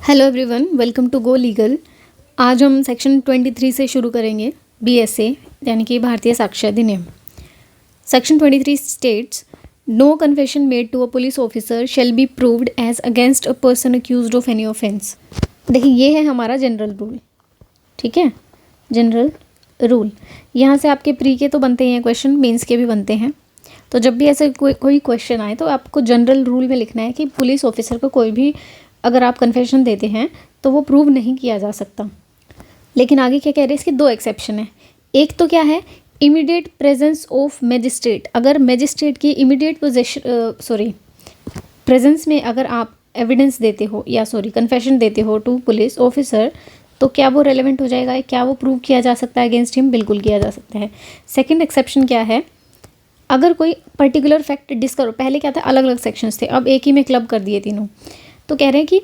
Hello everyone, welcome to Go Legal. आज हम section 23 से शुरू करेंगे। BSA यानी कि भारतीय साक्ष्य अधिनियम। Section 23 states no confession made to a police officer shall be proved as against a person accused of any offence. देखिए, ये है हमारा जनरल रूल। ठीक है, जनरल रूल। यहाँ से आपके प्री के तो बनते हैं क्वेश्चन, मेंस के भी बनते हैं। तो जब भी ऐसे कोई क्वेश्चन आए तो आपको जनरल रूल में लिखना है कि पुलिस ऑफिसर को कोई भी अगर आप कन्फेशन देते हैं तो वो प्रूव नहीं किया जा सकता। लेकिन आगे क्या कह रहे हैं, इसके दो एक्सेप्शन है। एक तो क्या है, इमीडिएट प्रेजेंस ऑफ मैजिस्ट्रेट। अगर मैजिस्ट्रेट की इमीडिएट प्रेजेंस में अगर आप एविडेंस देते हो या कन्फेशन देते हो टू पुलिस ऑफिसर, तो क्या वो रेलेवेंट हो जाएगा? क्या वो प्रूव किया जा सकता है अगेंस्ट हिम? बिल्कुल किया जा सकता है। सेकेंड एक्सेप्शन क्या है, अगर कोई पर्टिकुलर फैक्ट डिस्कवर, पहले क्या था, अलग अलग सेक्शंस थे, अब एक ही में क्लब कर दिए तीनों। तो कह रहे हैं कि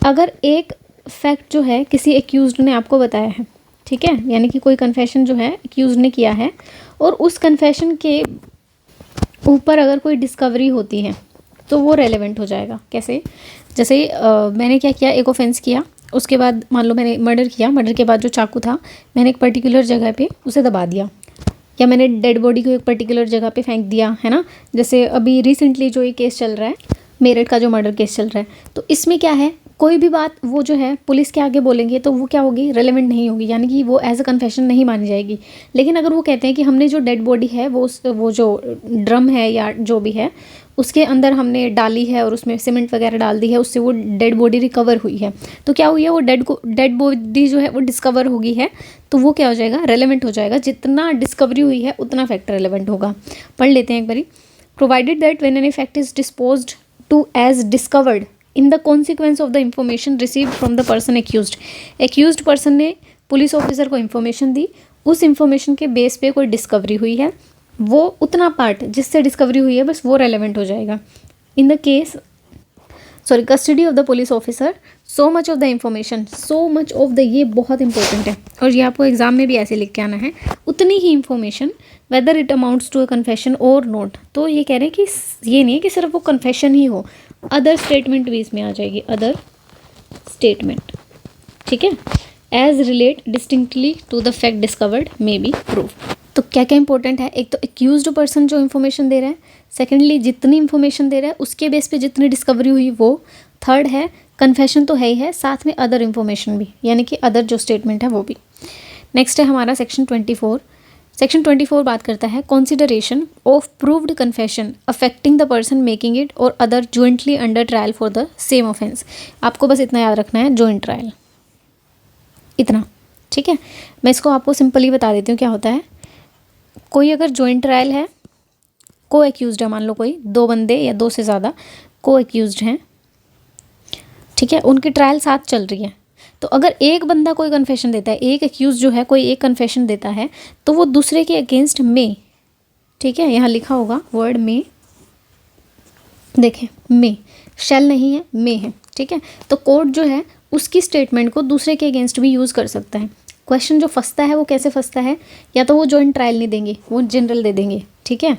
अगर एक फैक्ट जो है किसी एक्यूज्ड ने आपको बताया है, ठीक है, यानी कि कोई कन्फेशन जो है एक्यूज्ड ने किया है और उस कन्फेशन के ऊपर अगर कोई डिस्कवरी होती है तो वो रेलेवेंट हो जाएगा। कैसे? जैसे मैंने क्या किया, एक ऑफेंस किया, उसके बाद मान लो मैंने मर्डर किया, मर्डर के बाद जो चाकू था मैंने एक पर्टिकुलर जगह पे उसे दबा दिया, या मैंने डेड बॉडी को एक पर्टिकुलर जगह पे फेंक दिया, है ना। जैसे अभी रिसेंटली जो ये केस चल रहा है, मेरठ का जो मर्डर केस चल रहा है, तो इसमें क्या है, कोई भी बात वो जो है पुलिस के आगे बोलेंगे तो वो क्या होगी, रेलेवेंट नहीं होगी, यानी कि वो एज अ कन्फेशन नहीं मानी जाएगी। लेकिन अगर वो कहते हैं कि हमने जो डेड बॉडी है वो जो ड्रम है या जो भी है उसके अंदर हमने डाली है और उसमें सीमेंट वगैरह डाल दी है, उससे वो डेड बॉडी रिकवर हुई है, तो क्या हुई है, वो डेड बॉडी जो है वो डिस्कवर होगी है, तो वो क्या हो जाएगा, रेलेवेंट हो जाएगा। जितना डिस्कवरी हुई है उतना फैक्ट रेलेवेंट होगा। पढ़ लेते हैं एक बारी। Provided that when any fact is disposed to as discovered in the consequence of the information received from the person accused person ने पुलिस ऑफिसर को इन्फॉर्मेशन दी, उस इंफॉर्मेशन के बेस पे कोई डिस्कवरी हुई है, वो उतना पार्ट जिससे डिस्कवरी हुई है बस वो रेलेवेंट हो जाएगा। In the case custody of the police officer, so much of the information, so much of the, ये बहुत इंपॉर्टेंट है और ये आपको एग्जाम में भी ऐसे लिख के आना है, उतनी ही information whether it amounts to a confession or not. तो ये कह रहे हैं कि ये नहीं है कि सिर्फ वो कन्फेशन ही हो, अदर स्टेटमेंट भी इसमें आ जाएगी, अदर स्टेटमेंट, ठीक है, as relate distinctly to the fact discovered may be prove. तो क्या क्या इंपॉर्टेंट है, एक तो एक्यूज्ड पर्सन जो इन्फॉर्मेशन दे रहा है, सेकेंडली जितनी इन्फॉर्मेशन दे रहा है उसके बेस पे जितनी डिस्कवरी हुई वो, थर्ड है कन्फेशन तो है ही है, साथ में अदर इन्फॉर्मेशन भी, यानी कि अदर जो स्टेटमेंट है वो भी। नेक्स्ट है हमारा सेक्शन 24। सेक्शन 24 बात करता है consideration of proved confession affecting the person making it or other jointly under trial for the same offence. आपको बस इतना याद रखना है, जॉइंट ट्रायल, इतना, ठीक है। मैं इसको आपको सिंपली बता देती हूँ क्या होता है। कोई अगर जॉइंट ट्रायल है, को एक्यूज्ड है, मान लो कोई दो बंदे या दो से ज़्यादा को एक्यूज्ड हैं, ठीक है, उनकी ट्रायल साथ चल रही है, तो अगर एक बंदा कोई कन्फेशन देता है, एक एक्यूज जो है कोई एक कन्फेशन देता है, तो वो दूसरे के अगेंस्ट में, ठीक है, यहाँ लिखा होगा वर्ड में, देखें में, शैल नहीं है, में है, ठीक है। तो कोर्ट जो है उसकी स्टेटमेंट को दूसरे के अगेंस्ट भी यूज़ कर सकता है। क्वेश्चन जो फंसता है वो कैसे फंसता है, या तो वो जॉइंट ट्रायल नहीं देंगे, वो जनरल दे देंगे, ठीक है,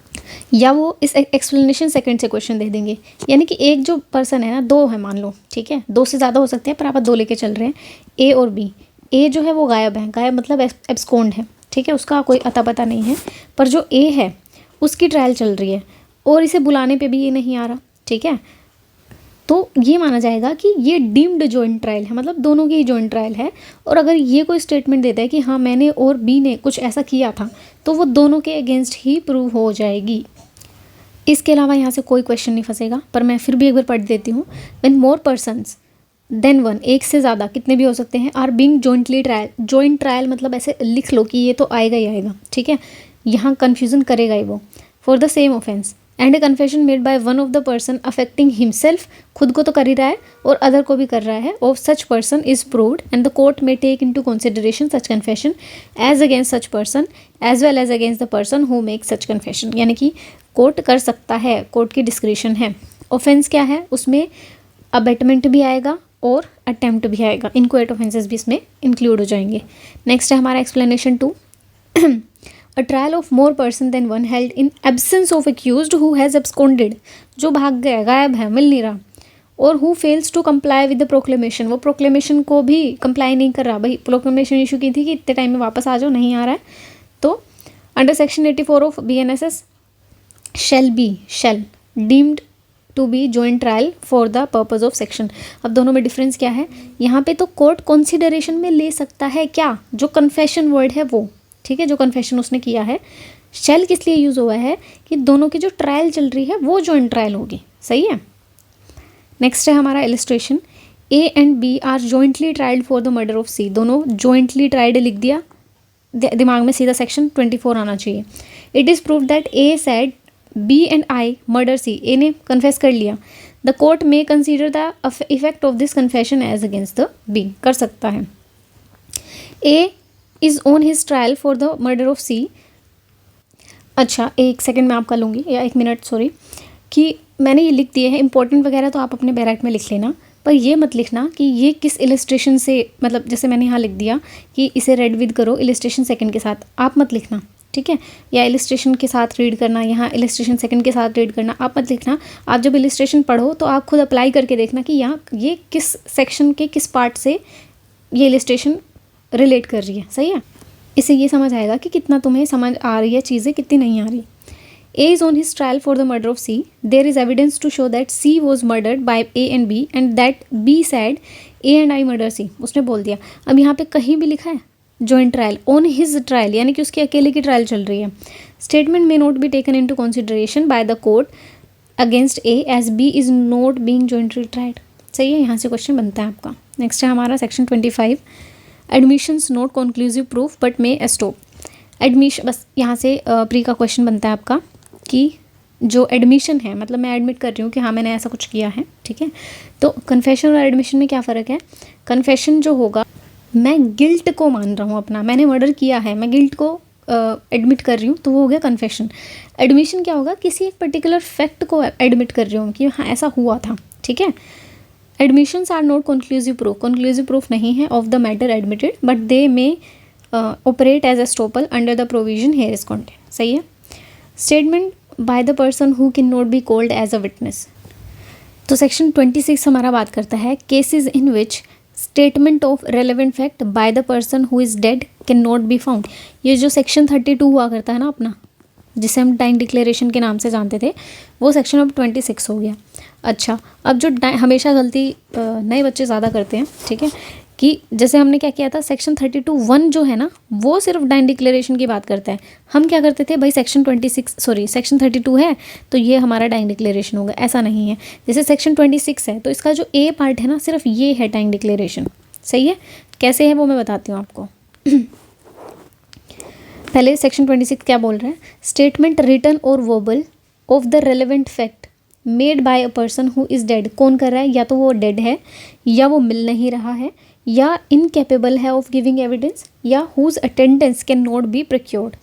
या वो इस एक्सप्लेनेशन सेकंड से क्वेश्चन दे देंगे। यानी कि एक जो पर्सन है ना, दो है मान लो, ठीक है, दो से ज़्यादा हो सकते हैं पर आप दो लेके चल रहे हैं, ए और बी। ए जो है वो गायब है, गायब मतलब एब्सकॉन्ड है, ठीक है, उसका कोई अता पता नहीं है, पर जो ए है उसकी ट्रायल चल रही है और इसे बुलाने पर भी ये नहीं आ रहा, ठीक है, तो ये माना जाएगा कि ये डीम्ड जॉइंट ट्रायल है, मतलब दोनों की जॉइंट ट्रायल है। और अगर ये कोई स्टेटमेंट देता है कि हाँ मैंने और बी ने कुछ ऐसा किया था, तो वो दोनों के अगेंस्ट ही प्रूव हो जाएगी। इसके अलावा यहाँ से कोई क्वेश्चन नहीं फंसेगा, पर मैं फिर भी एक बार पढ़ देती हूँ। When more persons than one, एक से ज़्यादा, कितने भी हो सकते हैं, are being jointly trial, joint trial मतलब ऐसे लिख लो कि ये तो आएगा ही आएगा, ठीक है, यहाँ कन्फ्यूज़न करेगा ही वो, for the same offence and A confession made by one of the person affecting himself, खुद को तो कर ही रहा है और अदर को भी कर रहा है, of such person is proved and the court may take into consideration such confession as against such person as well as against the person who make such confession. यानी कि कोर्ट कर सकता है, कोर्ट की डिस्क्रिशन है। Offence क्या है, उसमें अबेटमेंट भी आएगा और अटेम्प्ट भी आएगा, इनको 8 ऑफेंसेस भी इसमें इंक्लूड हो जाएंगे। नेक्स्ट है हमारा explanation 2। A trial of more person than one held in absence of accused who has absconded, जो भाग गया, गायब है, मिल नहीं रहा, और who fails to comply with the proclamation, वो प्रोक्लेमेशन को भी कंप्लाई नहीं कर रहा, भाई प्रोक्लेमेशन इशू की थी कि इतने टाइम में वापस आ जाओ, नहीं आ रहा है, तो under section 84 of BNSS shall deemed to be joint trial for the purpose of section। अब दोनों में डिफरेंस क्या है, यहाँ पे तो कोर्ट कंसिडरेशन में ले सकता है क्या, जो कन्फेशन वर्ड है वो, ठीक है, जो कन्फेशन उसने किया है। shall किस लिए यूज़ हुआ है कि दोनों की जो ट्रायल चल रही है वो जॉइंट ट्रायल होगी, सही है। नेक्स्ट है हमारा illustration, A and B are jointly tried for the murder of C, दोनों जॉइंटली ट्राइड लिख दिया, दिमाग में सीधा सेक्शन 24 आना चाहिए। It is prove that A said B and I murder C, A ने कन्फेस कर लिया, द कोर्ट में consider the effect of this confession as against the B, कर सकता है। A is on his trial for the murder of C, अच्छा एक second मैं आपका लूँगी, या 1 मिनट सॉरी, कि मैंने ये लिख दिए हैं, इंपॉर्टेंट वगैरह तो आप अपने बैराक में लिख लेना, पर ये मत लिखना कि ये किस इलस्ट्रेशन से, मतलब जैसे मैंने यहाँ लिख दिया कि इसे रेड विद करो इलस्ट्रेशन सेकंड के साथ, आप मत लिखना, ठीक है, या इलस्ट्रेशन के साथ रीड करना, यहाँ इलस्ट्रेशन सेकंड के साथ रीड करना, आप मत लिखना। आप जब इलस्ट्रेशन पढ़ो तो आप खुद अप्लाई करके देखना कि यहाँ ये किस सेक्शन के किस पार्ट से ये इलस्ट्रेशन रिलेट कर रही है, सही है। इससे ये समझ आएगा कि कितना तुम्हें समझ आ रही है चीज़ें, कितनी नहीं आ रही। A is on his trial for the murder of C. There is evidence to show that C was murdered by A and B and that B said A and I murder C. उसने बोल दिया। अब यहाँ पे कहीं भी लिखा है joint trial, on his trial, यानी कि उसकी अकेले की ट्रायल चल रही है। Statement may not be taken into consideration by the court against A as B is not being jointly tried। सही है, यहाँ से क्वेश्चन बनता है आपका। नेक्स्ट है हमारा section 25, admissions not conclusive proof but may stop. Admission, बस यहाँ से प्री का क्वेश्चन बनता है आपका कि जो एडमिशन है, मतलब मैं एडमिट कर रही हूँ कि हाँ मैंने ऐसा कुछ किया है, ठीक है, तो कन्फेशन और एडमिशन में क्या फ़र्क है। कन्फेशन जो होगा, मैं गिल्ट को मान रहा हूँ अपना, मैंने मर्डर किया है, मैं गिल्ट को एडमिट कर रही हूँ, तो वो हो गया कन्फेशन। एडमिशन क्या होगा, किसी एक पर्टिकुलर फैक्ट को एडमिट कर रही हूँ कि हाँ ऐसा हुआ था, ठीक है। Admissions are not conclusive proof नहीं है of the matter admitted, but they may operate as estoppel under the provision here is content, सही है। Statement by the person who can not be called as a witness, तो section 26 हमारा बात करता है cases in which statement of relevant fact by the person who is dead can not be found. ये जो section 32 हुआ करता है ना अपना, जिसे हम डाइंग डिक्लेरेशन के नाम से जानते थे, वो सेक्शन अब 26 हो गया। अच्छा, अब जो हमेशा गलती नए बच्चे ज़्यादा करते हैं, ठीक है, कि जैसे हमने क्या किया था, सेक्शन 32(1) जो है ना, वो सिर्फ डाइंग डिक्लेरेशन की बात करता है। हम क्या करते थे भाई, सेक्शन 32 है तो ये हमारा डाइंग डिक्लेरेशन होगा, ऐसा नहीं है। जैसे सेक्शन 26 है तो इसका जो ए पार्ट है ना, सिर्फ ये है डाइंग डिक्लेरेशन, सही है। कैसे है वो मैं बताती हूँ आपको। पहले सेक्शन 26 क्या बोल रहा है, स्टेटमेंट रिटन और verbal of the relevant fact made by a person who is dead. कौन कर रहा है, या तो वो डेड है, या वो मिल नहीं रहा है, या इनकेपेबल है ऑफ गिविंग एविडेंस, या whose attendance can not be procured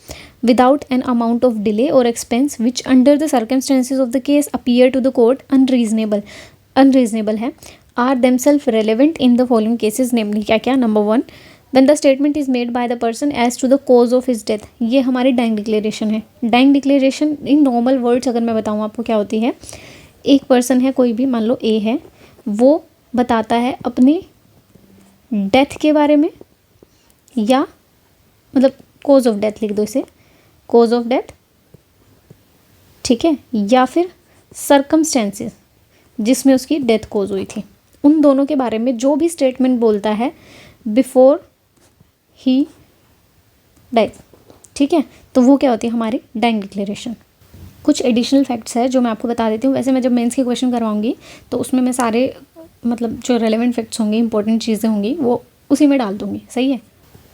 without an amount of delay or expense which under the circumstances of the case appear to the court unreasonable है, are themselves relevant in the following cases, namely क्या क्या। Number 1, when the statement is made by the person as to the cause of his death, ये हमारी dying declaration है। Dying declaration in normal words अगर मैं बताऊँ आपको क्या होती है, एक पर्सन है कोई भी, मान लो ए है, वो बताता है अपनी डेथ के बारे में, या मतलब कॉज ऑफ डेथ लिख दो इसे, कॉज ऑफ डेथ, ठीक है, या फिर सर्कमस्टेंसेस जिसमें उसकी डेथ कॉज हुई थी, उन दोनों के बारे में जो भी स्टेटमेंट बोलता है बिफोर ही डाइज, ठीक है, तो वो क्या होती है हमारी डाइंग डिक्लेरेशन। कुछ एडिशनल फैक्ट्स है जो मैं आपको बता देती हूँ। वैसे मैं जब मेंस के क्वेश्चन करवाऊंगी तो उसमें मैं सारे मतलब जो रेलेवेंट फैक्ट्स होंगे, इंपॉर्टेंट चीज़ें होंगी, वो उसी में डाल दूँगी, सही है,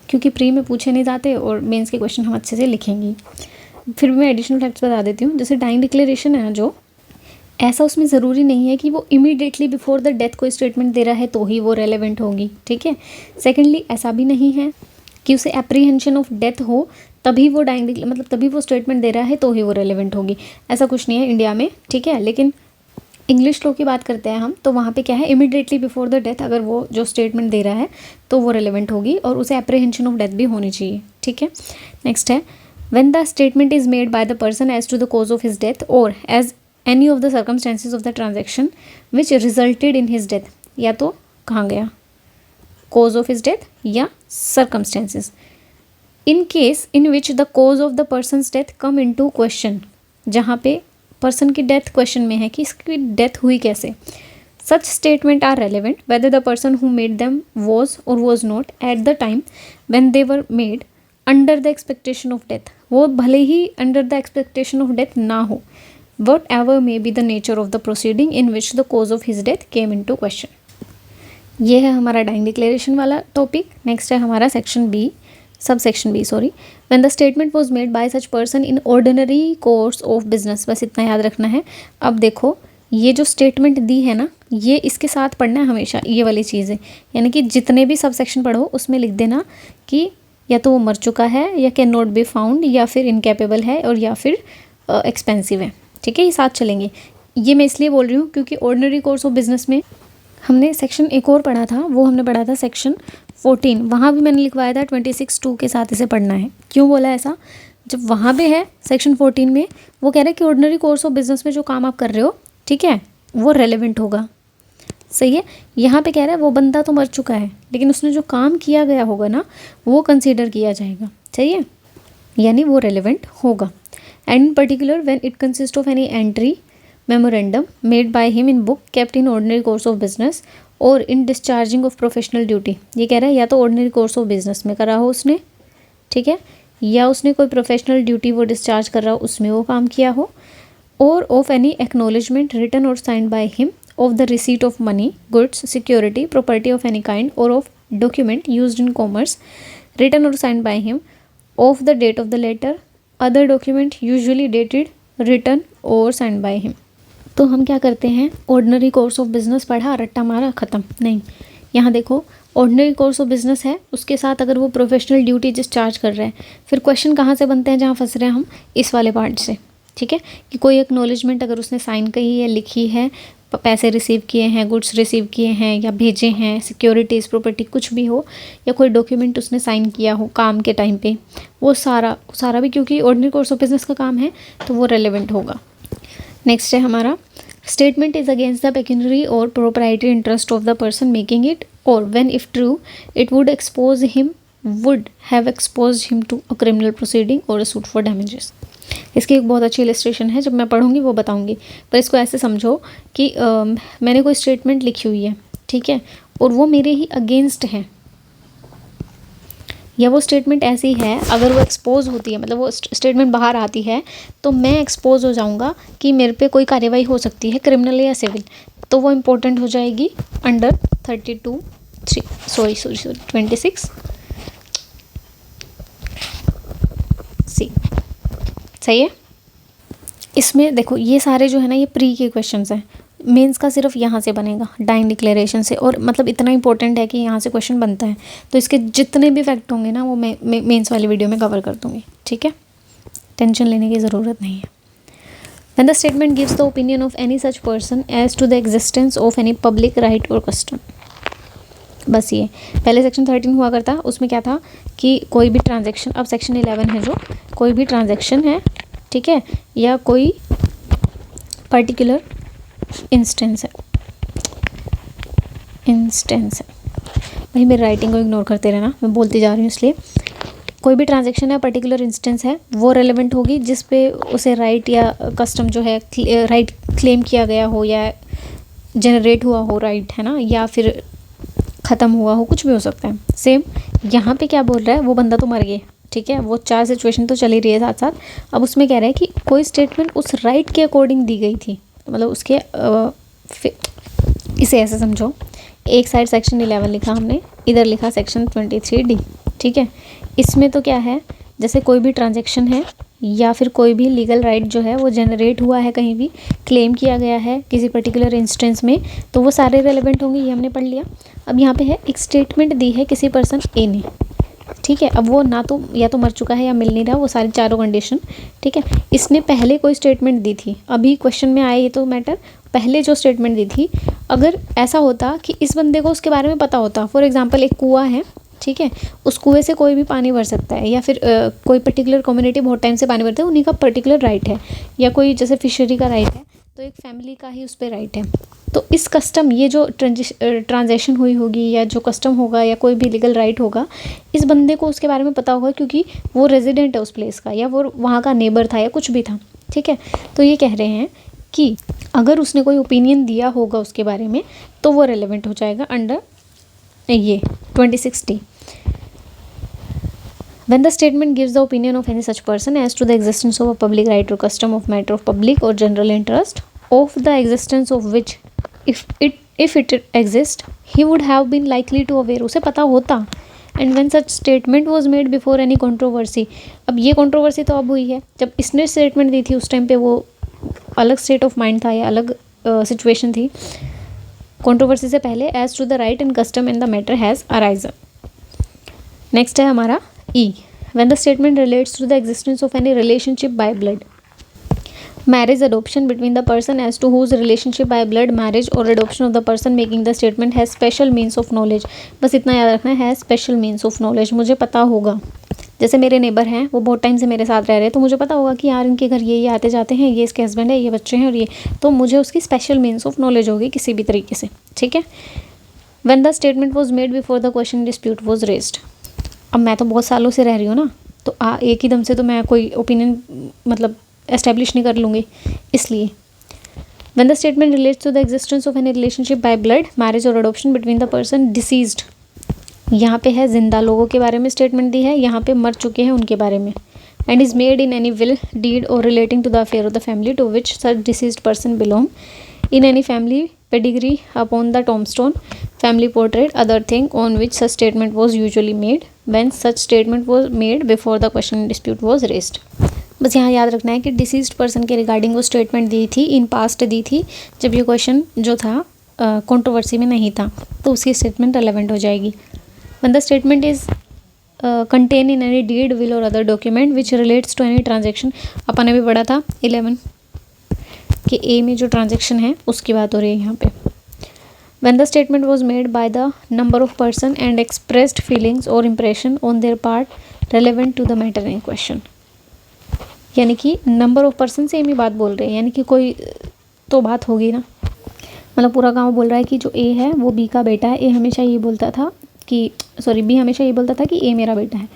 क्योंकि प्री में पूछे नहीं जाते और मेंस के क्वेश्चन हम अच्छे से लिखेंगी। फिर मैं एडिशनल फैक्ट्स बता देती हूँ। जैसे डाइंग डिक्लेरेशन है ना, जो ऐसा उसमें ज़रूरी नहीं है कि वो इमीडिएटली बिफोर द डेथ कोई स्टेटमेंट दे रहा है तो ही वो रेलेवेंट होगी, ठीक है। सेकेंडली, ऐसा भी नहीं है कि उसे एप्रीहेंशन ऑफ डेथ हो तभी वो मतलब तभी वो स्टेटमेंट दे रहा है तो ही वो रेलेवेंट होगी, ऐसा कुछ नहीं है इंडिया में, ठीक है। लेकिन इंग्लिश लॉ की बात करते हैं हम, तो वहाँ पे क्या है, इमीडिएटली बिफोर द डेथ अगर वो जो स्टेटमेंट दे रहा है तो वो रेलेवेंट होगी और उसे एप्रीहेंशन ऑफ डेथ भी होनी चाहिए, ठीक है। नेक्स्ट है, when the statement is made by the person as to the cause of his death or as any of the circumstances of the transaction which resulted in his death, या तो कहाँ गया, कॉज ऑफ हिज डेथ या circumstances. In case in which the cause of the person's death come into question, जहाँ पे person की death question में है कि इसकी डेथ हुई कैसे, such statement are relevant whether the person who made them was or was not at the time when they were made under the expectation of death, वो भले ही under the expectation of death ना हो, whatever may be the nature of the proceeding in which the cause of his death came into question. ये है हमारा dying declaration वाला topic. Next है हमारा सेक्शन बी, सब section B sorry, when the statement was made by such person in ordinary course of business, बस इतना याद रखना है। अब देखो ये जो स्टेटमेंट दी है ना, ये इसके साथ पढ़ना है हमेशा, ये वाली चीज़ें, यानी कि जितने भी सब सेक्शन पढ़ो उसमें लिख देना कि या तो वो मर चुका है, या कैन नॉट बी फाउंड, या फिर इनकेपेबल है, और या फिर एक्सपेंसिव है। ठीक है, ये साथ चलेंगे। ये मैं इसलिए बोल रही हूँ क्योंकि ऑर्डिनरी कोर्स ऑफ बिजनेस में हमने सेक्शन एक और पढ़ा था, वो हमने पढ़ा था सेक्शन 14, वहाँ भी मैंने लिखवाया था 26(2) के साथ इसे पढ़ना है। क्यों बोला ऐसा, जब वहाँ पे है सेक्शन 14 में वो कह रहे हैं कि ऑर्डिनरी कोर्स ऑफ बिजनेस में जो काम आप कर रहे हो, ठीक है, वो रेलेवेंट होगा। सही है, यहाँ पे कह रहा है वो बंदा तो मर चुका है, लेकिन उसने जो काम किया गया होगा ना, वो कंसीडर किया जाएगा। सही है, यानी वो रेलेवेंट होगा। And in particular when it consist of any entry memorandum made by him in book kept in ordinary course of business or in discharging of professional duty. ये कह रहा है या तो ऑर्डिनरी कोर्स ऑफ बिजनेस में करा हो उसने, ठीक है, या उसने कोई प्रोफेशनल ड्यूटी वो डिस्चार्ज कर रहा हो उसमें वो काम किया हो, और ऑफ एनी एक्नॉलेजमेंट रिटन और signed by him of the receipt of money, goods, security, property of any kind, or of document used in commerce, written or signed by him, of the date of the letter, other document usually dated, written or signed by him। तो हम क्या करते हैं, ordinary course of business पढ़ा, रट्टा मारा, ख़त्म नहीं। यहाँ देखो ऑर्डिनरी कोर्स ऑफ बिजनेस है, उसके साथ अगर वो प्रोफेशनल ड्यूटी डिस्चार्ज कर रहे हैं, फिर क्वेश्चन कहाँ से बनते हैं, जहाँ फंस रहे हैं हम, इस वाले पार्ट से। ठीक है, कि कोई एक्नॉलेजमेंट अगर उसने साइन कही है, लिखी है, पैसे रिसीव किए हैं, गुड्स रिसीव किए हैं या भेजे हैं, सिक्योरिटीज़, प्रॉपर्टी कुछ भी हो, या कोई डॉक्यूमेंट उसने साइन किया हो काम के टाइम पे, वो सारा भी क्योंकि ऑर्डिनरी कोर्स ऑफ बिजनेस का काम है तो वो रेलेवेंट होगा। नेक्स्ट है हमारा statement is against the pecuniary or proprietary interest of the person making it, or when if true it would have exposed him to a criminal proceeding or a suit for damages. इसकी एक बहुत अच्छी illustration है, जब मैं पढ़ूंगी वो बताऊंगी, पर इसको ऐसे समझो कि मैंने कोई स्टेटमेंट लिखी हुई है, ठीक है, और वो मेरे ही अगेंस्ट है, या वो स्टेटमेंट ऐसी है अगर वो एक्सपोज होती है, मतलब वो स्टेटमेंट बाहर आती है तो मैं एक्सपोज हो जाऊंगा कि मेरे पे कोई कार्रवाई हो सकती है, क्रिमिनल या सिविल, तो वो इम्पोर्टेंट हो जाएगी अंडर 26 सी। सही है, इसमें देखो ये सारे जो है ना, ये प्री के क्वेश्चंस हैं, मेंस का सिर्फ यहाँ से बनेगा डाइंग डिक्लेरेशन से, और मतलब इतना इंपॉर्टेंट है कि यहाँ से क्वेश्चन बनता है, तो इसके जितने भी फैक्ट होंगे ना वो मैं मेंस वाली वीडियो में कवर कर दूँगी। ठीक है, टेंशन लेने की ज़रूरत नहीं है। When the statement gives the opinion of any such person as to the existence of any public right और कस्टम, बस ये पहले सेक्शन 13 हुआ करता, उसमें क्या था कि कोई भी ट्रांजैक्शन, अब सेक्शन 11 है जो कोई भी ट्रांजैक्शन है, ठीक है, या कोई पर्टिकुलर इंस्टेंस है भाई मेरी राइटिंग को इग्नोर करते रहना, मैं बोलती जा रही हूँ इसलिए। कोई भी ट्रांजैक्शन है, पर्टिकुलर इंस्टेंस है, वो रेलेवेंट होगी जिस पे उसे राइट या कस्टम जो है राइट क्लेम किया गया हो, या जनरेट हुआ हो राइट, है ना, या फिर ख़त्म हुआ हो, कुछ भी हो सकता है। सेम यहाँ पे क्या बोल रहा है, वो बंदा तो मर गया, ठीक है, वो 4 सिचुएशन तो चल ही रही है साथ साथ। अब उसमें कह रहा है कि कोई स्टेटमेंट उस राइट के अकॉर्डिंग दी गई थी, मतलब उसके इसे ऐसे समझो, एक साइड सेक्शन 11 लिखा हमने, इधर लिखा सेक्शन 23D, ठीक है। इसमें तो क्या है, जैसे कोई भी ट्रांजैक्शन है या फिर कोई भी लीगल राइट जो है वो जनरेट हुआ है, कहीं भी क्लेम किया गया है किसी पर्टिकुलर इंस्टेंस में, तो वो सारे रेलेवेंट होंगे, ये हमने पढ़ लिया। अब यहाँ पे है एक स्टेटमेंट दी है किसी पर्सन ए ने, ठीक है, अब वो ना तो या तो मर चुका है या मिल नहीं रहा, वो सारी चारों कंडीशन, ठीक है। इसने पहले कोई स्टेटमेंट दी थी, अभी क्वेश्चन में आए ये तो मैटर, पहले जो स्टेटमेंट दी थी, अगर ऐसा होता कि इस बंदे को उसके बारे में पता होता, फॉर एग्जांपल एक कुआं है, ठीक है, उस कुएं से कोई भी पानी भर सकता है, या फिर कोई पर्टिकुलर कम्युनिटी बहुत टाइम से पानी भरते हैं, उन्हीं का पर्टिकुलर राइट है, या कोई जैसे फिशरी का राइट है, तो एक फैमिली का ही उस पर राइट है। तो इस कस्टम, ये जो ट्रांजेक्शन हुई होगी या जो कस्टम होगा या कोई भी लीगल राइट होगा, इस बंदे को उसके बारे में पता होगा क्योंकि वो रेजिडेंट है उस प्लेस का, या वो वहाँ का नेबर था या कुछ भी था, ठीक है। तो ये कह रहे हैं कि अगर उसने कोई ओपिनियन दिया होगा उसके बारे में तो वो रेलेवेंट हो जाएगा अंडर ये 26D। When the statement gives the opinion of any such person as to the existence of a public right or custom of matter of public or general interest, of the existence of which if it exists, he would have been likely to aware, उसे पता होता। And when such statement was made before any controversy, अब ये controversy तो अब हुई है, जब इसने statement दी थी उस टाइम पे वो अलग state of mind था या अलग situation थी, controversy से पहले, as to the right and custom in the matter has arisen। Next है हमारा E, when the statement relates to the existence of any relationship by blood, marriage, adoption between the person as to whose relationship by blood, marriage or adoption of the person making the statement has special means of knowledge। बस इतना याद रखना है, special means of knowledge, मुझे पता होगा। जैसे मेरे नेबर हैं, वो बहुत टाइम से मेरे साथ रह रहे हैं, तो मुझे पता होगा कि यार इनके घर ये आते जाते हैं, ये इसके हस्बैंड है, ये बच्चे हैं और ये, तो मुझे उसकी स्पेशल मीन्स ऑफ नॉलेज होगी किसी भी तरीके से, ठीक है। When the statement was made before the question dispute was raised, अब मैं तो बहुत सालों से रह रही हूँ ना, तो एक ही दम से तो मैं कोई ओपिनियन मतलब एस्टेब्लिश नहीं कर लूँगी, इसलिए when the statement relates to the existence of any relationship by blood, marriage or adoption between the person deceased, यहाँ पे है जिंदा लोगों के बारे में स्टेटमेंट दी है, यहाँ पे मर चुके हैं उनके बारे में, and is made in any will, deed or relating to the affair of the family to which such deceased person belong, in any family pedigree, upon the tombstone, family portrait, other thing on which such statement was usually made, when such statement was made before the question dispute was raised। बस यहाँ याद रखना है कि deceased person के regarding वो statement दी थी, in past दी थी, जब ये क्वेश्चन जो था कंट्रोवर्सी में नहीं था, तो उसकी स्टेटमेंट रेलेवेंट हो जाएगी। when the statement is contained in any deed, will or other document which relates to any transaction, अपन ने भी पढ़ा था 11 कि ए में जो ट्रांजेक्शन है उसकी बात हो रही है यहाँ पे। when the statement was made by the number of person and expressed feelings or impression on their part relevant to the matter in question, यानी कि नंबर ऑफ पर्सन से ही बात बोल रहे हैं, यानी कि कोई तो बात होगी ना, मतलब पूरा गांव बोल रहा है कि जो ए है वो बी का बेटा है, ए हमेशा ये बोलता था कि बी हमेशा ये बोलता था कि ए मेरा बेटा है,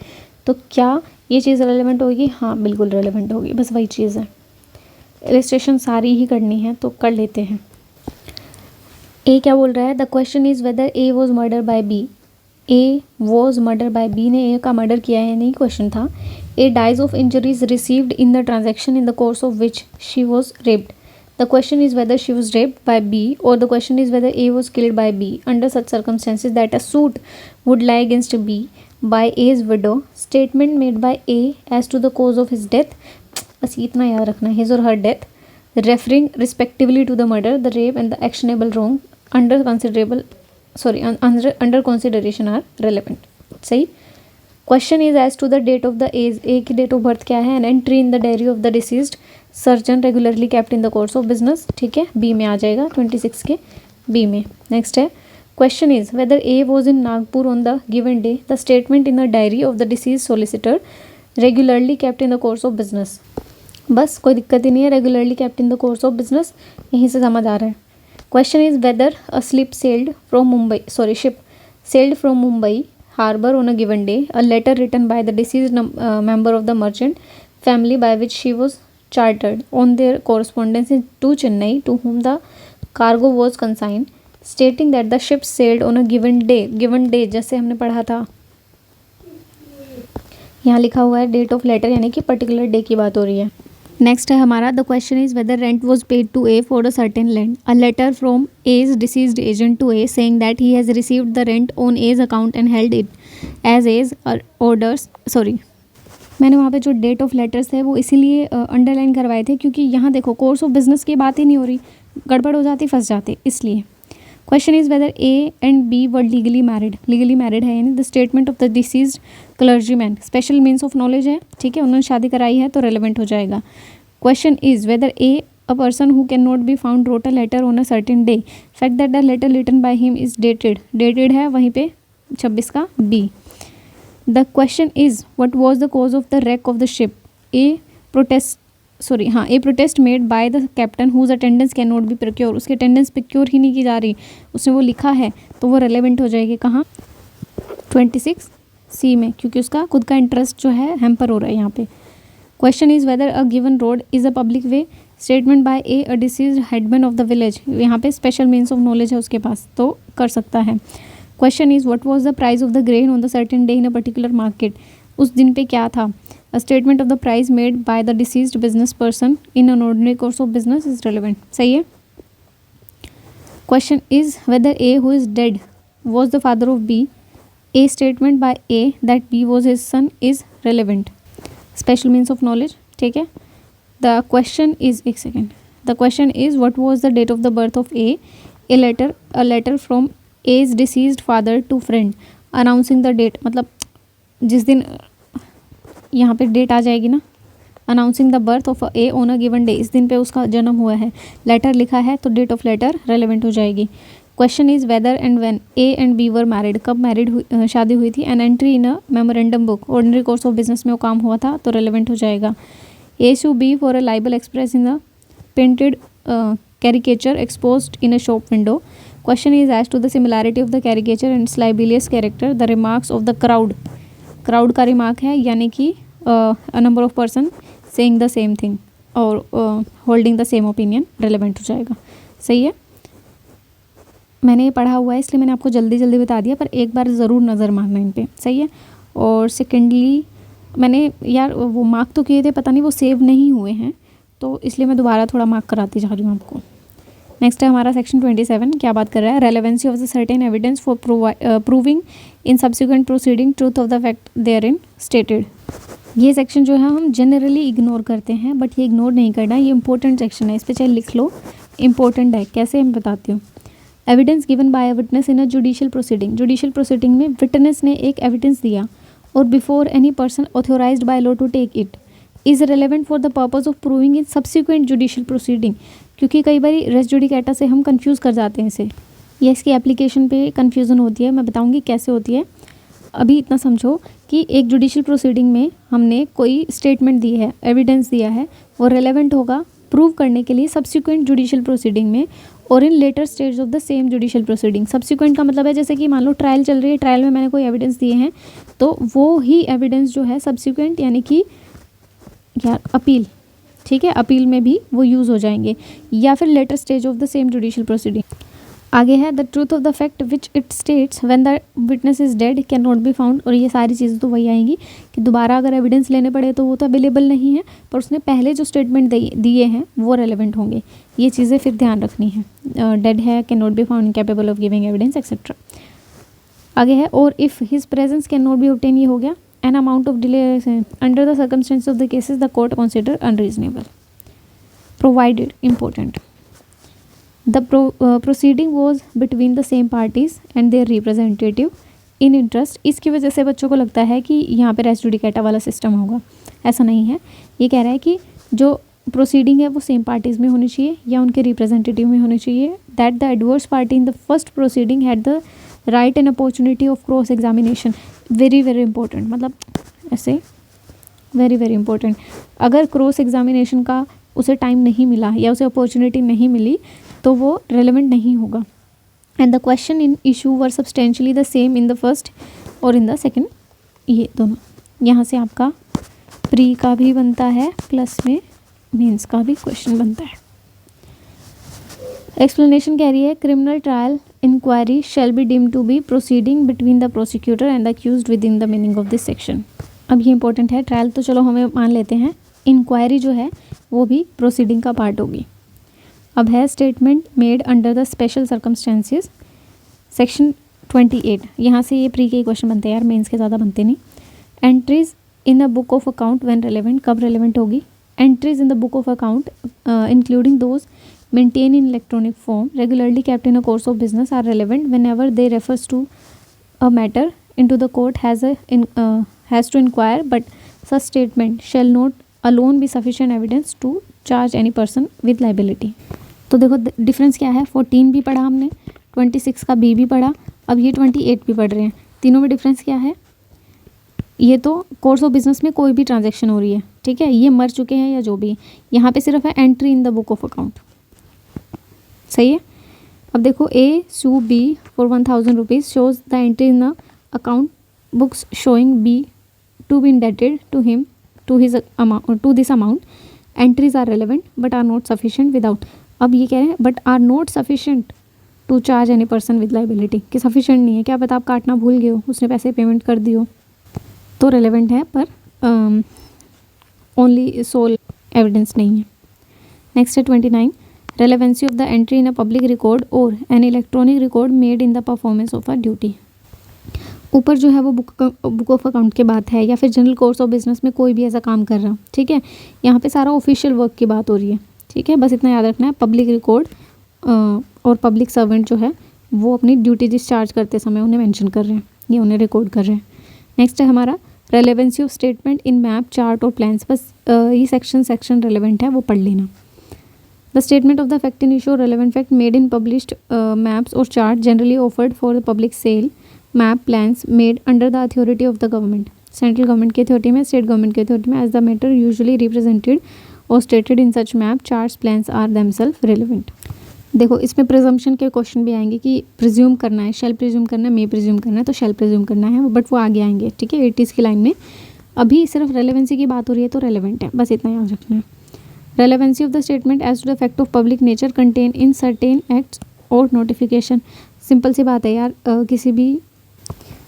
तो क्या ये चीज़ रेलेवेंट होगी? हाँ बिल्कुल रेलेवेंट होगी, बस वही चीज़ है। इलस्ट्रेशन सारी ही करनी है तो कर लेते हैं। ए क्या बोल रहा है? The question is whether A was murdered by B, A was murdered by B ने ए का मर्डर किया है, नहीं क्वेश्चन था। A dies of injuries received in the transaction in the course of which she was raped, the question is whether she was raped by B, or the question is whether A was killed by B under such circumstances that a suit would lie against B by as widow, statement made by A as to the cause of his death, बस इतना याद रखना है, his or her death, referring respectively to the murder, the rape and the actionable wrong under consideration are relevant. सही। Question is as to the date of the age, A की date of birth क्या है, and entry in the diary of the deceased surgeon regularly kept in the course of business, ठीक है, B में आ जाएगा 26 के B में। Next है question is whether A was in Nagpur on the given day, the statement in the diary of the disease solicitor regularly kept in the course of business, बस कोई दिक्कत ही नहीं है, regularly kept in the course of business यहीं से समझ आ रहा है। Question is weather a ship sailed from Mumbai harbor on a given day, a letter written by the deceased member of the merchant family by which she was chartered on their correspondence to Chennai to whom the cargo was consigned, stating that the ship sailed on a given day जैसे हमने पढ़ा था, यहाँ लिखा हुआ है date of letter, यानी कि पर्टिकुलर डे की बात हो रही है। नेक्स्ट है हमारा the question is whether rent was paid to A for a certain land, a letter from A's deceased agent to A saying that he has received the rent on A's account and held it as A's orders, मैंने वहाँ पे जो date of letters है वो इसीलिए underline करवाए थे क्योंकि यहाँ देखो कोर्स ऑफ बिजनेस की बात ही नहीं हो रही, गड़बड़ हो जाती, फंस जाते, इसलिए। Question is whether A and B were legally married है, यानी the statement of the deceased clergyman, special means of knowledge है, ठीक है, उन्होंने शादी कराई है तो रेलेवेंट हो जाएगा। Question is whether A a person who can not be found wrote a letter on a certain day, fact that the letter written by him is dated है वहीं पे 26 का B. The question is what was the cause of the wreck of the ship, A sorry हाँ, A protest made by the captain whose attendance can not be procure, उसकी attendance procure ही नहीं की जा रही, उसने वो लिखा है, तो वो रेलेवेंट हो जाएगी कहाँ, 26C में, क्योंकि उसका खुद का इंटरेस्ट जो है हैम्पर हो रहा है यहाँ पे। Question is weather a given road is a public way, statement by A a deceased headman of the village, यहाँ पे स्पेशल मीन्स ऑफ नॉलेज है उसके पास, तो कर सकता है। Question is what was the price of the grain on the certain day in a particular market, उस दिन पे क्या था। A statement of the price made by the deceased business person in an ordinary course of business is relevant, सही है। Question is whether A who is dead was the father of B, A statement by A that B was his son is relevant, special means of knowledge, ठीक है। The question is, एक second, the question is what was the date of the birth of A letter from A's deceased father to friend announcing the date, मतलब जिस दिन यहाँ पे date आ जाएगी ना, announcing the birth of A on a given day, इस दिन पे उसका जन्म हुआ है, लेटर लिखा है तो डेट ऑफ लेटर रेलेवेंट हो जाएगी। Question is whether and when A and B were married, कब मैरिड शादी हुई थी, an entry in a memorandum book, ordinary course of business में वो काम हुआ था तो रेलेवेंट हो जाएगा। A sue B for a libel express in the painted caricature exposed in a shop window. Question is as to the similarity of the caricature and its libelous character. The remarks of the crowd, crowd का remark है, यानी कि a number of person saying the same thing और holding the same opinion relevant हो जाएगा, सही है। मैंने ये पढ़ा हुआ है इसलिए मैंने आपको जल्दी जल्दी बता दिया, पर एक बार ज़रूर नज़र मारना इन पे, सही है। और सेकेंडली मैंने यार वो मार्क तो किए थे, पता नहीं वो सेव नहीं हुए हैं, तो इसलिए मैं दोबारा थोड़ा मार्क कराती जा रही हूँ आपको। नेक्स्ट है हमारा सेक्शन 27, क्या बात कर रहा है, relevancy of the certain evidence for proving in subsequent proceeding truth of the fact therein stated. ये सेक्शन जो है हम जनरली इग्नोर करते हैं, बट ये इग्नोर नहीं करना, ये इंपॉर्टेंट सेक्शन है, इस पर चाहे लिख लो, इंपॉर्टेंट है। कैसे मैं बताती हूँ। Evidence given by a witness in a judicial proceeding, judicial proceeding में विटनेस ने एक एविडेंस दिया और before any person authorised by law to take it is relevant for the purpose of proving in subsequent judicial proceeding, क्योंकि कई बार race judicata से हम confuse कर जाते हैं इसे, या इसकी एप्लीकेशन पे कंफ्यूजन होती है, मैं बताऊंगी कैसे होती है। अभी इतना समझो कि एक जुडिशियल प्रोसीडिंग में हमने कोई स्टेटमेंट दी है, एविडेंस दिया है, वो रेलेवेंट होगा प्रूव करने के लिए सब्सिक्वेंट जुडिशियल प्रोसीडिंग में or in later stage of the same judicial proceeding. Subsequent का मतलब है जैसे कि मान लो ट्रायल चल रही है, ट्रायल में मैंने कोई एविडेंस दिए हैं, तो वो ही एविडेंस जो है सब्सिक्वेंट यानी कि यार अपील, ठीक है, अपील में भी वो यूज़ हो जाएंगे, या फिर letter stage of the same judicial proceeding. आगे है the truth of the fact which it states when the witness is dead can not be found, और ये सारी चीज़ें तो वही आएंगी कि दोबारा अगर एविडेंस लेने पड़े तो वो तो अवेलेबल नहीं है, पर उसने पहले जो स्टेटमेंट दिए हैं वो रेलेवेंट होंगे, ये चीज़ें फिर ध्यान रखनी है। डेड है, can not be found, incapable of giving evidence etcetera. आगे है और if his presence can not B obtain, ये हो गया। An amount of delay under the circumstances of the cases the court consider unreasonable. Provided, important. The proceeding was between the same parties and their representative in interest. इसकी वजह से बच्चों को लगता है कि यहाँ पे रेस जुडिकेटा वाला सिस्टम होगा, ऐसा नहीं है। ये कह रहा है कि जो प्रोसीडिंग है वो सेम पार्टीज़ में होनी चाहिए या उनके रिप्रेजेंटेटिव में होनी चाहिए। That the adverse party in the first proceeding had the right and opportunity of cross examination. Very very important, मतलब ऐसे वेरी वेरी इंपॉर्टेंट, अगर क्रॉस एग्जामिनेशन का उसे टाइम नहीं मिला या उसे अपॉर्चुनिटी नहीं मिली तो वो रेलेवेंट नहीं होगा। And the question in issue were substantially the same in the first और इन द सेकेंड, ये दोनों। यहाँ से आपका प्री का भी बनता है प्लस में मेंस का भी क्वेश्चन बनता है। एक्सप्लेनेशन कह रही है criminal trial inquiry shall be deemed to be proceeding between the prosecutor and the accused within the meaning of this section. अब ये इंपॉर्टेंट है, ट्रायल तो चलो हमें मान लेते हैं, इंक्वायरी जो है वो भी प्रोसीडिंग का पार्ट होगी। अब है statement made under the special circumstances, section 28। यहाँ से ये प्री के क्वेश्चन बनते हैं यार, मेंस के ज़्यादा बनते नहीं। Entries in the book of account when relevant, कब रेलेवेंट होगी। Entries in the book of account including those maintained in electronic form regularly kept in a course of business are relevant whenever they refers to a matter into the court has to inquire, but such statement shall not alone be sufficient evidence to charge any person with liability। तो देखो difference क्या है, 14 भी पढ़ा हमने, 26 का B भी पढ़ा, अब ये 28 भी पढ़ रहे हैं, तीनों में डिफरेंस क्या है। ये तो कोर्स ऑफ बिजनेस में कोई भी ट्रांजैक्शन हो रही है, ठीक है, ये मर चुके हैं या जो भी, यहाँ पे सिर्फ है entry in the book of account. सही है। अब देखो A sue B for 1000 rupees shows the entry in the account books showing B to be indebted to him to his amount to this amount, entries are relevant but are not sufficient without. अब ये कह रहे हैं but are not sufficient to charge any person with liability, कि sufficient नहीं है, क्या पता आप काटना भूल गए हो, उसने पैसे पेमेंट कर दी हो, तो रेलेवेंट है पर ओनली सोल एविडेंस नहीं है। नेक्स्ट है 29, relevancy of the entry in a public record or an electronic record made in the performance of a duty. ऊपर जो है वो बुक ऑफ अकाउंट की बात है, या फिर जनरल कोर्स ऑफ बिजनेस में कोई भी ऐसा काम कर रहा, ठीक है। यहाँ पे सारा ऑफिशियल वर्क की बात हो रही है, ठीक है, बस इतना याद रखना है। पब्लिक रिकॉर्ड और पब्लिक सर्वेंट जो है वो अपनी ड्यूटी डिस्चार्ज करते समय उन्हें मेंशन कर रहे हैं, ये उन्हें रिकॉर्ड कर रहे हैं। नेक्स्ट है हमारा relevancy of statement in map chart or plans, बस ये सेक्शन रेलेवेंट है, वो पढ़ लेना। The statement of the fact in issue relevant fact made in published maps or chart generally offered for the public sale, map plans made under the authority of the government, central government की authority में, state government की authority में, as the matter usually represented or stated in such map charts plans are themselves relevant. देखो इसमें presumption के question भी आएंगे कि प्रिज्यूम करना है, शेल प्रिज्यूम करना है, मे प्रिज्यूम करना है, तो शेल प्रिज्यूम करना है, बट वो आगे आएंगे, ठीक है, 80s की लाइन में। अभी सिर्फ रेलेवेंसी की बात हो रही है तो रेलेवेंट है, बस इतना याद रखना है। Relevancy of the statement as to the fact of public nature contain in certain acts और नोटिफिकेशन। सिंपल सी बात है यार, किसी भी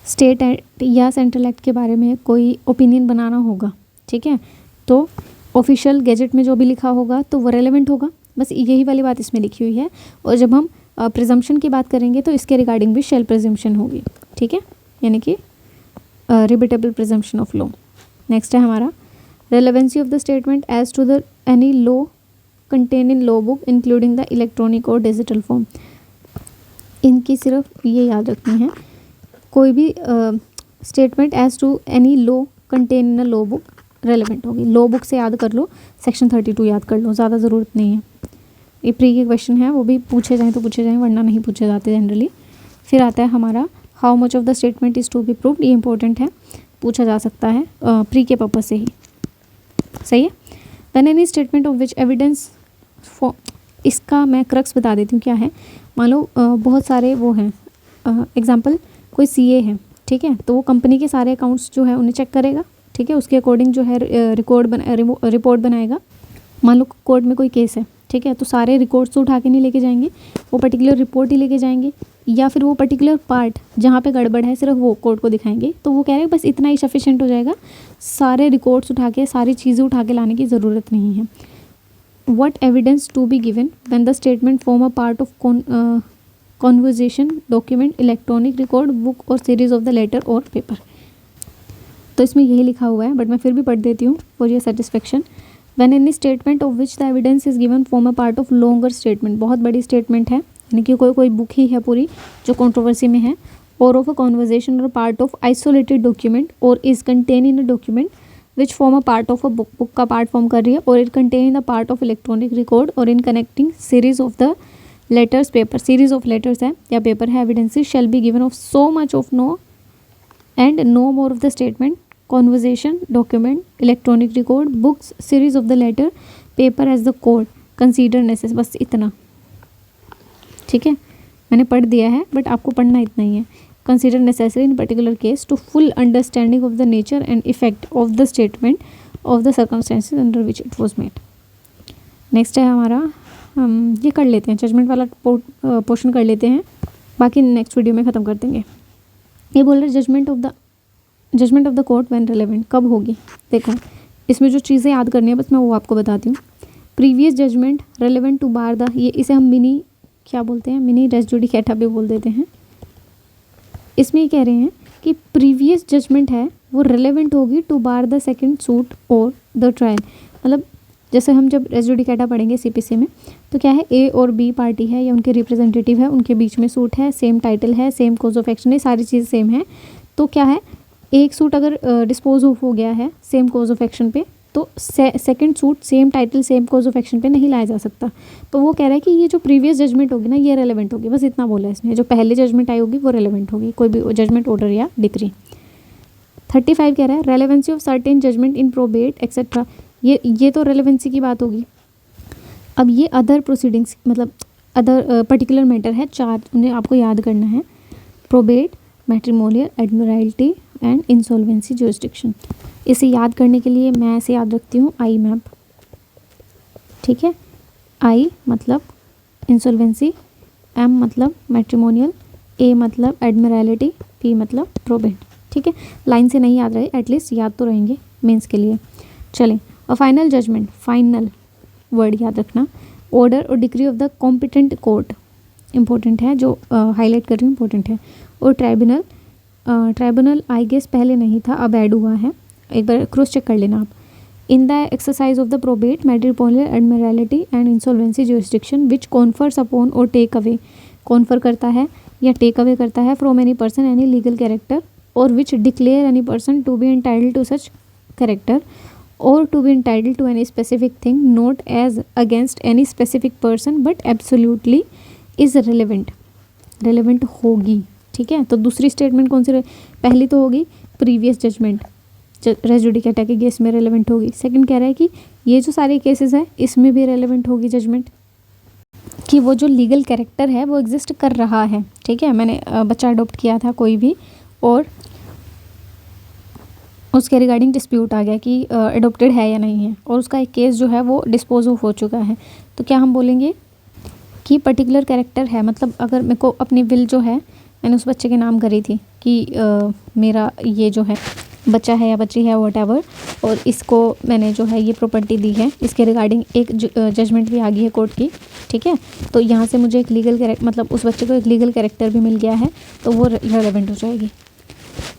स्टेट एक्ट या सेंट्रल एक्ट के बारे में कोई ओपिनियन बनाना होगा, ठीक है, तो ऑफिशियल गैजेट में जो भी लिखा होगा तो वो रेलेवेंट होगा, बस यही वाली बात इसमें लिखी हुई है। और जब हम प्रिजम्पशन की बात करेंगे तो इसके रिगार्डिंग भी शेल प्रिजम्पशन होगी, ठीक है, यानी कि rebuttable presumption of law. Next है हमारा relevancy of the statement as to the any law contain in law book including the electronic और डिजिटल फॉर्म। इनकी सिर्फ ये याद रखनी है, कोई भी statement as to any law contain in a law book relevant होगी। लॉ बुक से याद कर लो, सेक्शन 32 याद कर लो, ज़्यादा ज़रूरत नहीं है। ये प्री के क्वेश्चन है, वो भी पूछे जाएँ तो पूछे जाएँ, वरना नहीं पूछे जाते जनरली। फिर आता है हमारा how much of the statement is to be proved, ये इंपॉर्टेंट है, पूछा जा सकता है प्री के पर्पज से ही। सही है। When any statement of which evidence for, इसका मैं क्रक्स बता देती हूँ क्या है। मान लो बहुत सारे वो हैं, एग्जाम्पल कोई CA है, ठीक है, तो वो कंपनी के सारे अकाउंट्स जो है उन्हें चेक करेगा, ठीक है, उसके अकॉर्डिंग जो है रिपोर्ट बनाएगा। मान लो कोर्ट में कोई केस है, ठीक है, तो सारे रिकॉर्ड्स तो उठा के नहीं लेके जाएंगे, वो पर्टिकुलर रिपोर्ट ही लेके जाएंगे, या फिर वो पर्टिकुलर पार्ट जहाँ पे गड़बड़ है सिर्फ वो कोर्ट को दिखाएंगे। तो वो कह रहे हैं बस इतना ही सफिशिएंट हो जाएगा, सारे रिकॉर्ड्स उठा के सारी चीज़ें उठा के लाने की ज़रूरत नहीं है। What evidence to be given when the statement form a part of conversation, document, electronic record, book और सीरीज ऑफ द लेटर और पेपर। तो इसमें यही लिखा हुआ है, बट मैं फिर भी पढ़ देती हूँ for your satisfaction. When any statement of which the evidence is given form a part of longer statement, बहुत बड़ी स्टेटमेंट है, यानी कि कोई बुक ही है पूरी जो कंट्रोवर्सी में है, or of a conversation or part of isolated document, or is contain in a document which form a part of a book, book का पार्ट फॉर्म कर रही है, or it contain in the part of electronic record, or in connecting series of the letters paper, series of letters है या paper है, evidences shall be given of so much of no and no more of the statement, conversation, document, electronic record, books, series of the letter, paper as the court consider necessary, बस इतना, ठीक है, मैंने पढ़ दिया है but आपको पढ़ना इतना ही है। Consider necessary in particular case to full understanding of the nature and effect of the statement of the circumstances under which it was made. Next है हमारा, हम ये कर लेते हैं, जजमेंट वाला पोर्शन कर लेते हैं, बाकी नेक्स्ट वीडियो में ख़त्म कर देंगे। ये बोल रहे judgment of the court when relevant कब होगी। देखो इसमें जो चीज़ें याद करनी है बस मैं वो आपको बताती हूँ। Previous judgment relevant to bar the, ये इसे हम मिनी क्या बोलते हैं, मिनी रेस जुडिकेटा भी बोल देते हैं। इसमें ये कह रहे हैं कि प्रीवियस जजमेंट है वो रेलेवेंट होगी to bar the second suit और द ट्रायल। मतलब जैसे हम जब रेस जुडिकेटा पढ़ेंगे CPC में, तो क्या है, A और B पार्टी है या उनके रिप्रेजेंटेटिव है, उनके बीच में सूट है, सेम टाइटल है, सेम कोज ऑफ एक्शन है, सारी चीज़ सेम है। तो क्या है, एक सूट अगर डिस्पोज ऑफ हो गया है सेम कोज ऑफ एक्शन पे, तो second suit same title same cause of action पे नहीं लाया जा सकता। तो वो कह रहा है कि ये जो प्रीवियस जजमेंट होगी ना ये रेलेवेंट होगी, बस इतना बोला है इसने। जो पहले जजमेंट आई होगी वो रेलेवेंट होगी, कोई भी जजमेंट, ऑर्डर या डिक्री। 35 कह रहा है relevancy of certain judgment in probate etcetera, ये तो रेलेवेंसी की बात होगी। अब ये अदर प्रोसीडिंग्स मतलब अदर पर्टिकुलर मैटर है, 4 उन्हें आपको याद करना है, probate, matrimonial, admiralty and insolvency jurisdiction. इसे याद करने के लिए मैं ऐसे याद रखती हूँ आई मैप, ठीक है। आई मतलब इंसॉल्वेंसी, एम मतलब मैट्रिमोनियल, ए मतलब एडमिरलिटी, पी मतलब प्रोबेट, ठीक है। लाइन से नहीं याद रहे, एटलीस्ट याद तो रहेंगे मेंस के लिए। चलें, और फाइनल जजमेंट, फाइनल वर्ड याद रखना, ऑर्डर और decree of the competent court, important है, जो हाईलाइट कर रही हूँ इंपॉर्टेंट है। और ट्राइब्यूनल, ट्राइब्यूनल आई गेस पहले नहीं था, अब ऐड हुआ है, एक बार क्रॉस चेक कर लेना आप। In the exercise of the probate, matrimonial, admiralty and insolvency jurisdiction which confers upon or take away, confer करता है या टेक अवे करता है from any person any legal character, or which declare any person to be entitled to such character or to be entitled to any specific thing not as against any specific person but absolutely is relevant होगी, ठीक है। तो दूसरी statement कौन सी, पहली तो होगी previous judgement, race judicata के केस में रेलेवेंट होगी। सेकंड कह रहा है कि ये जो सारे केसेस हैं इसमें भी रेलेवेंट होगी जजमेंट, कि वो जो लीगल कैरेक्टर है वो एग्जिस्ट कर रहा है, ठीक है। मैंने बच्चा अडोप्ट किया था कोई भी, और उसके रिगार्डिंग डिस्प्यूट आ गया कि अडोप्टेड है या नहीं है, और उसका एक केस जो है वो डिस्पोज ऑफ हो चुका है, तो क्या हम बोलेंगे कि पर्टिकुलर कैरेक्टर है। मतलब अगर मेरे को अपनी विल जो है मैंने उस बच्चे के नाम करी थी कि मेरा ये जो है बच्चा है या बच्ची है व्हाटएवर, और इसको मैंने जो है ये प्रॉपर्टी दी है, इसके रिगार्डिंग एक जजमेंट भी आ गई है कोर्ट की, ठीक है। तो यहाँ से मुझे एक लीगल कैरेक्टर, मतलब उस बच्चे को एक लीगल कैरेक्टर भी मिल गया है, तो वो रेलेवेंट हो जाएगी।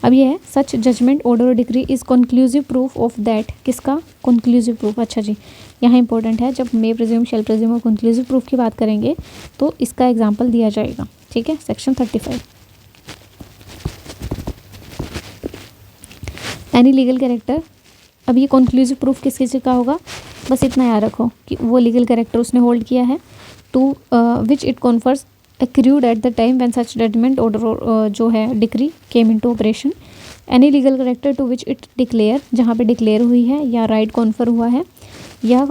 अब ये है सच जजमेंट ऑर्डर और decree is conclusive proof of that, किसका कंक्लूसिव प्रूफ, अच्छा जी यहाँ इंपॉर्टेंट है, जब मे प्रिज्यूम, शेल प्रिज्यूम और कंक्लूसिव प्रूफ की बात करेंगे तो इसका एग्जांपल दिया जाएगा, ठीक है। Section 35, any legal character. अब ये कंक्लूसिव प्रूफ किस किस का होगा, बस इतना याद रखो कि वो लीगल कैरेक्टर उसने होल्ड किया है, to which it confers accrued at the time when such judgment order जो है decree came into operation, any legal character to which it declare, जहाँ पे डिक्लेयर हुई है या राइट कॉन्फर हुआ है, या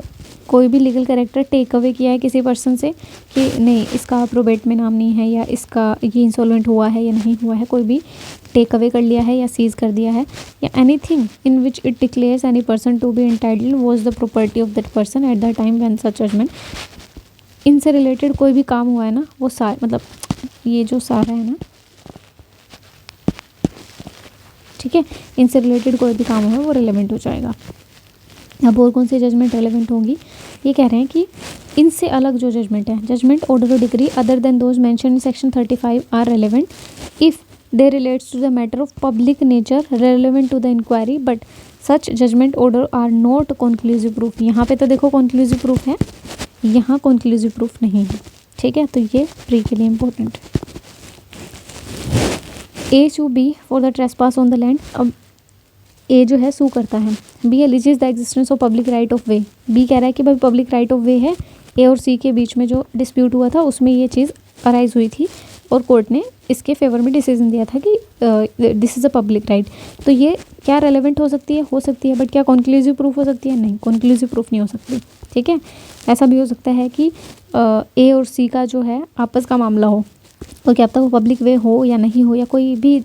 कोई भी लीगल कैरेक्टर टेक अवे किया है किसी पर्सन से कि नहीं इसका प्रोबेट में नाम नहीं है, या इसका ये इंसॉल्वेंट हुआ है या नहीं हुआ है, कोई भी टेक अवे कर लिया है या सीज कर दिया है, या anything in which it declares any person to be entitled was the property of that person at the time when such judgment, इनसे रिलेटेड कोई भी काम हुआ है ना वो सारा, मतलब ये जो सारा है ना, ठीक है, इनसे रिलेटेड कोई भी काम हुआ है वो रिलेवेंट हो जाएगा। अब और कौन सी जजमेंट रेलेवेंट होगी, ये कह रहे हैं कि इनसे अलग जो जजमेंट है, जजमेंट ऑर्डर और decree other than those mention in section 35 are relevant if they relates to the matter of public nature relevant to the inquiry but such judgment order are not conclusive proof. यहाँ पे तो देखो conclusive proof है, यहाँ conclusive proof नहीं है, ठीक है। तो ये प्री के लिए important. A sue B for the trespass on the land. अब ए जो है सू करता है, B alleges the existence of public right of way. B कह रहा है कि भाई पब्लिक राइट ऑफ वे है, ए और सी के बीच में जो डिस्प्यूट हुआ था उसमें ये चीज़ अराइज हुई थी और कोर्ट ने इसके फेवर में डिसीजन दिया था कि this is a public right. तो ये क्या रेलेवेंट हो सकती है, बट क्या कंक्लूसिव प्रूफ हो सकती है, नहीं कंक्लूसिव प्रूफ नहीं हो सकती, ठीक है। ऐसा भी हो सकता है कि ए और सी का जो है आपस का मामला हो, तो क्या पता वो पब्लिक वे हो या नहीं हो, या कोई भी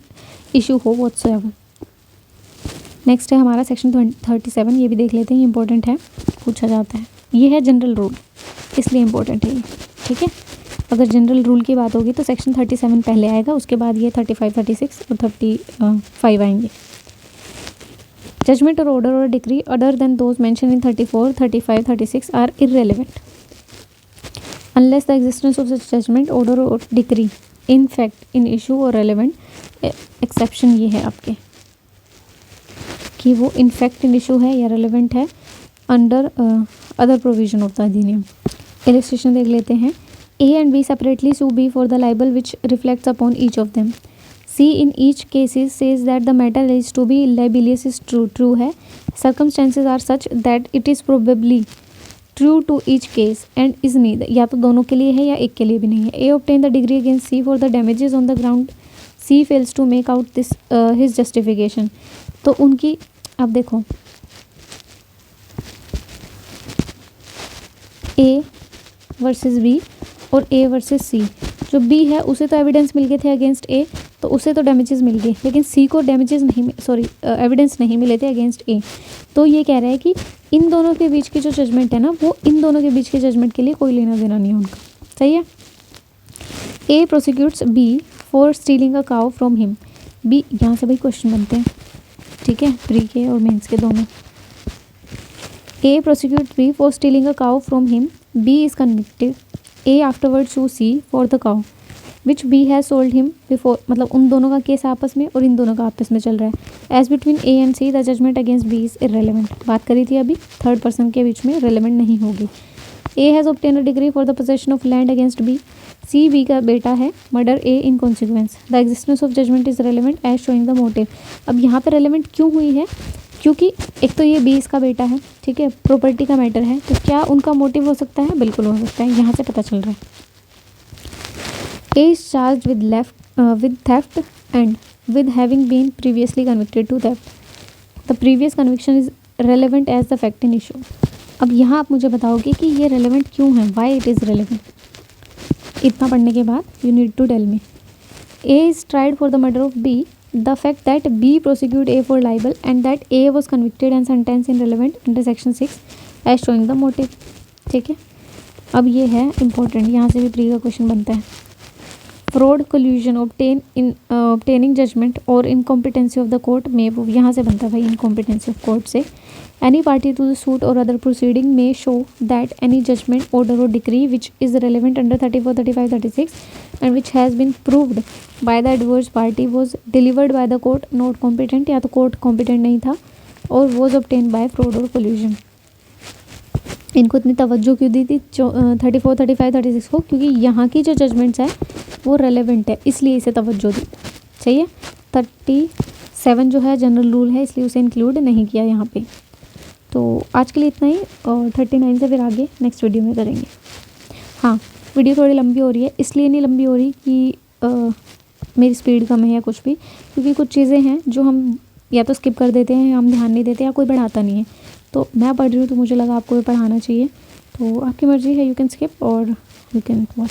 इशू हो व्हाटसोएवर। नेक्स्ट है हमारा सेक्शन 37, ये भी देख लेते हैं, इंपॉर्टेंट है, पूछा जाता है। ये है जनरल रूल, इसलिए इम्पोर्टेंट है ये, ठीक है। अगर जनरल रूल की बात होगी तो सेक्शन 37 पहले आएगा, उसके बाद ये 35, 36 और 35 आएंगे। जजमेंट और ऑर्डर और decree other than those mention in 34, 35, 36 are irrelevant unless the existence of such judgment, order और decree in fact in issue or relevant. Exception ये है आपके कि वो इन फैक्ट इन इशू है या रेलेवेंट है under other provision of the अधिनियम। इलस्ट्रेशन देख लेते हैं। A and B separately sue B for the libel which reflects upon each of them. C in each cases says that the matter is to be libelous is true है. Circumstances are such that it is probably true to each case and is neither, या तो दोनों के लिए है या एक के लिए भी नहीं है। A obtained the degree against C for the damages on the ground C fails to make out this his justification. तो उनकी अब देखो ए वर्सेस बी और ए वर्सेस सी, जो बी है उसे तो एविडेंस मिल गए थे अगेंस्ट ए, तो उसे तो डैमेजेस मिल गए, लेकिन सी को डैमेजेस नहीं, एविडेंस नहीं मिले थे अगेंस्ट ए। तो ये कह रहा है कि इन दोनों के बीच की जो जजमेंट है ना, वो इन दोनों के बीच के जजमेंट के लिए कोई लेना देना नहीं है उनका। सही है। A prosecutes B for stealing a cow from him. B, यहाँ से भाई क्वेश्चन बनते हैं, ठीक है, प्री के और मेंस के दोनों। A prosecute B for stealing a cow from him, B is convicted, A afterward sue C for the cow which B has sold him before. मतलब उन दोनों का केस आपस में और इन दोनों का आपस में चल रहा है। As between A and C the judgment against B is irrelevant. बात करी थी अभी, थर्ड पर्सन के बीच में रेलेवेंट नहीं होगी। A has obtain a decree for the possession of land against B, C B का बेटा है, murder A in consequence, the existence of judgment is relevant as showing the motive. अब यहाँ पे रेलेवेंट क्यों हुई है, क्योंकि एक तो ये बी इसका बेटा है, ठीक है, प्रॉपर्टी का मैटर है, तो क्या उनका मोटिव हो सकता है, बिल्कुल हो सकता है, यहाँ से पता चल रहा है। A is charge with theft and with having been previously convicted to theft, the previous conviction is relevant as the fact in issue. अब यहाँ आप मुझे बताओगे कि ये रेलेवेंट क्यों है, वाई इट इज़ रेलेवेंट। इतना पढ़ने के बाद you need to tell me. A is tried for the murder of B, the fact that B prosecute A for libel and that A was convicted and sentence in relevant under section 6 as showing the motive. ठीक है, अब ये है important, यहाँ से भी pre का question बनता है। Fraud collusion obtaining judgment or incompetency of the court में, वो यहाँ से बनता है भाई, इनकॉम्पिटेंसी ऑफ कोर्ट से। Any party to the suit or other proceeding में show that any judgment order और decree which is relevant under 34, 35, 36 and which has been proved by the adverse party was delivered by the court not competent, या तो court competent नहीं था, और was obtain bye fraud और collision. इनको इतनी तवज्जो क्यों दी थी 34, 35, 36 को, क्योंकि यहाँ की जो जजमेंट्स है वो रेलेवेंट है, इसलिए इसे तवज्जो दी। सही है। 37 जो है जनरल रूल है, इसलिए उसे इंक्लूड नहीं किया यहाँ पे। तो आज के लिए इतना ही, और 39 से फिर आगे नेक्स्ट वीडियो में करेंगे। हाँ, वीडियो थोड़ी लंबी हो रही है, इसलिए नहीं लंबी हो रही कि मेरी स्पीड कम है या कुछ भी, क्योंकि कुछ चीज़ें हैं जो हम या तो स्किप कर देते हैं, हम ध्यान नहीं देते, या कोई पढ़ाता नहीं है। तो मैं पढ़ रही हूँ तो मुझे लगा आपको भी पढ़ाना चाहिए, तो आपकी मर्ज़ी है, यू कैन स्किप और यू कैन वॉच।